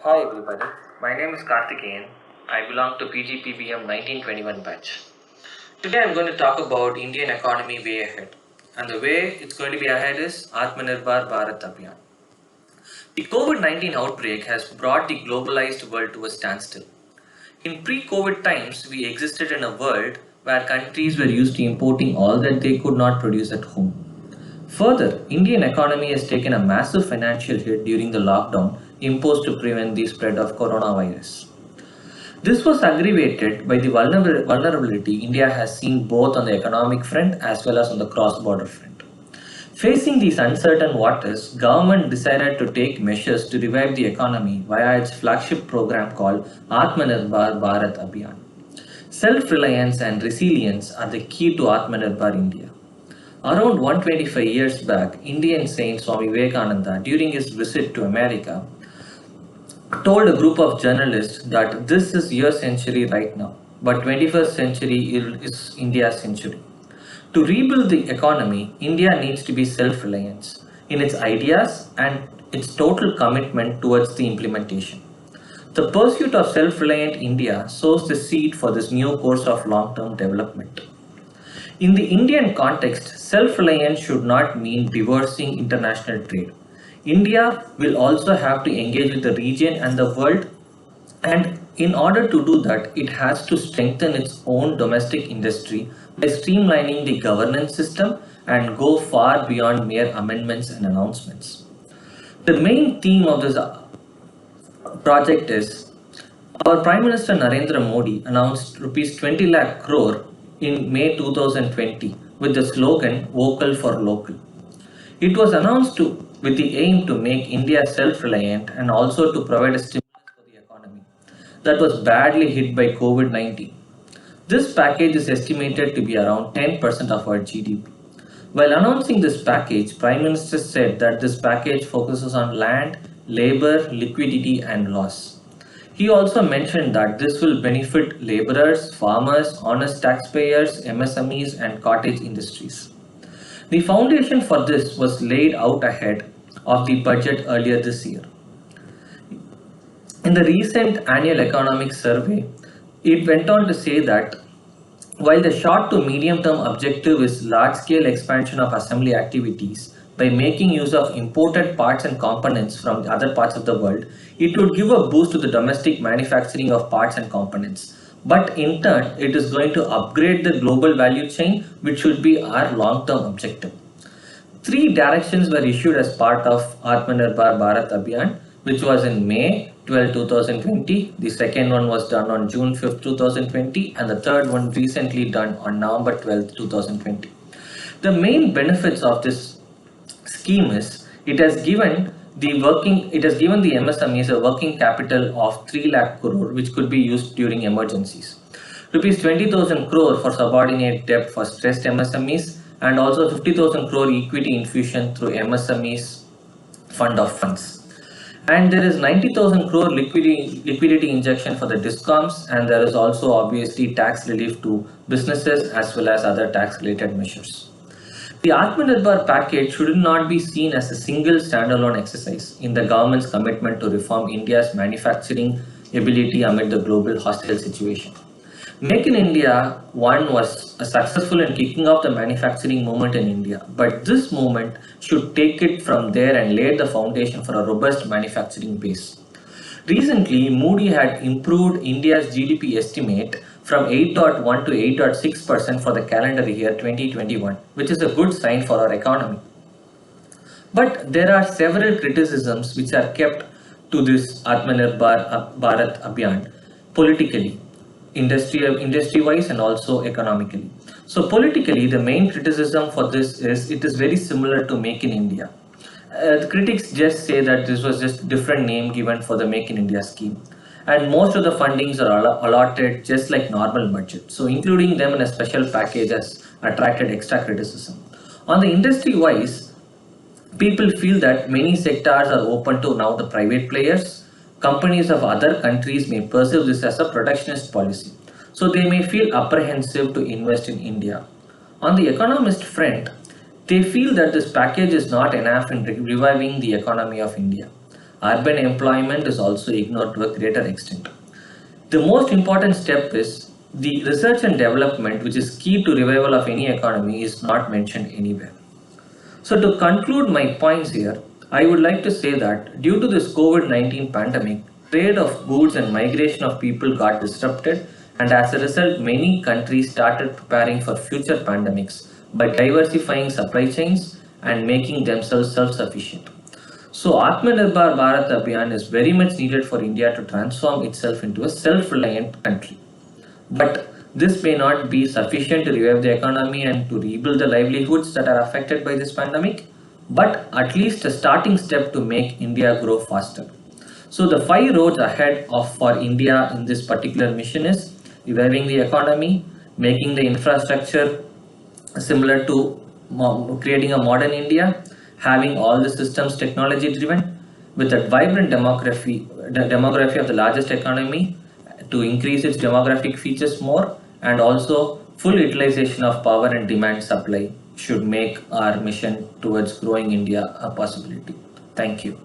Hi everybody, my name is Karthikeyan. I belong to PGPBM 1921 batch. Today I'm going to talk about Indian economy way ahead. And the way it's going to be ahead is AatmaNirbhar Bharat Abhiyan. The COVID-19 outbreak has brought the globalized world to a standstill. In pre-COVID times, we existed in a world where countries were used to importing all that they could not produce at home. Further, Indian economy has taken a massive financial hit during the lockdown imposed to prevent the spread of coronavirus. This was aggravated by the vulnerability India has seen both on the economic front as well as on the cross-border front. Facing these uncertain waters, government decided to take measures to revive the economy via its flagship program called AatmaNirbhar Bharat Abhiyan. Self-reliance and resilience are the key to Atmanirbhar India. Around 125 years back, Indian saint Swami Vivekananda, during his visit to America, told a group of journalists that this is your century right now, but 21st century is India's century. To rebuild the economy, India needs to be self-reliant in its ideas and its total commitment towards the implementation. The pursuit of self-reliant India sows the seed for this new course of long-term development. In the Indian context, self-reliance should not mean divorcing international trade. India will also have to engage with the region and the world, and in order to do that, it has to strengthen its own domestic industry by streamlining the governance system and go far beyond mere amendments and announcements. The main theme of this project is our Prime Minister Narendra Modi announced rupees 20 lakh crore in May 2020 with the slogan Vocal for Local. It was announced with the aim to make India self-reliant and also to provide a stimulus for the economy that was badly hit by COVID-19. This package is estimated to be around 10% of our GDP. While announcing this package, Prime Minister said that this package focuses on land, labor, liquidity and loss. He also mentioned that this will benefit laborers, farmers, honest taxpayers, MSMEs and cottage industries. The foundation for this was laid out ahead of the budget earlier this year. In the recent annual economic survey, it went on to say that while the short to medium term objective is large scale expansion of assembly activities by making use of imported parts and components from other parts of the world, it would give a boost to the domestic manufacturing of parts and components. But in turn, it is going to upgrade the global value chain, which should be our long term objective. Three directions were issued as part of Atmanirbhar Bharat Abhiyan, which was in May 12, 2020. The second one was done on June 5th, 2020, and the third one recently done on November 12, 2020. The main benefits of this scheme is it has given the MSMEs a working capital of 3 lakh crore, which could be used during emergencies. Rupees 20,000 crore for subordinate debt for stressed MSMEs and also 50,000 crore equity infusion through MSMEs fund of funds. And there is 90,000 crore liquidity injection for the discoms, and there is also obviously tax relief to businesses as well as other tax related measures. The Atmanirbhar package should not be seen as a single standalone exercise in the government's commitment to reform India's manufacturing ability amid the global hostile situation. Make in India one was successful in kicking off the manufacturing movement in India, but this movement should take it from there and lay the foundation for a robust manufacturing base. Recently, Moody had improved India's GDP estimate from 8.1 to 8.6% for the calendar year 2021, which is a good sign for our economy. But there are several criticisms which are kept to this Atmanirbhar Bharat Abhiyan politically, industry-wise and also economically. So politically, the main criticism for this is it is very similar to Make in India. The critics just say that this was just different name given for the Make in India scheme. And most of the fundings are allotted just like normal budget. So including them in a special package has attracted extra criticism. On the industry-wise, people feel that many sectors are open to now the private players. Companies of other countries may perceive this as a protectionist policy, so they may feel apprehensive to invest in India. On the economist front, they feel that this package is not enough in reviving the economy of India. urban employment is also ignored to a greater extent. The most important step is the research and development, which is key to revival of any economy, is not mentioned anywhere. So to conclude my points here, I would like to say that due to this COVID-19 pandemic, trade of goods and migration of people got disrupted, and as a result, many countries started preparing for future pandemics by diversifying supply chains and making themselves self-sufficient. So Atmanirbhar Bharat Abhiyan is very much needed for India to transform itself into a self-reliant country. But this may not be sufficient to revive the economy and to rebuild the livelihoods that are affected by this pandemic, but at least a starting step to make India grow faster. So the five roads ahead of for India in this particular mission is reviving the economy, making the infrastructure similar to creating a modern India, having all the systems technology driven, with a vibrant demography of the largest economy to increase its demographic features more, and also full utilization of power and demand supply should make our mission towards growing India a possibility. Thank you.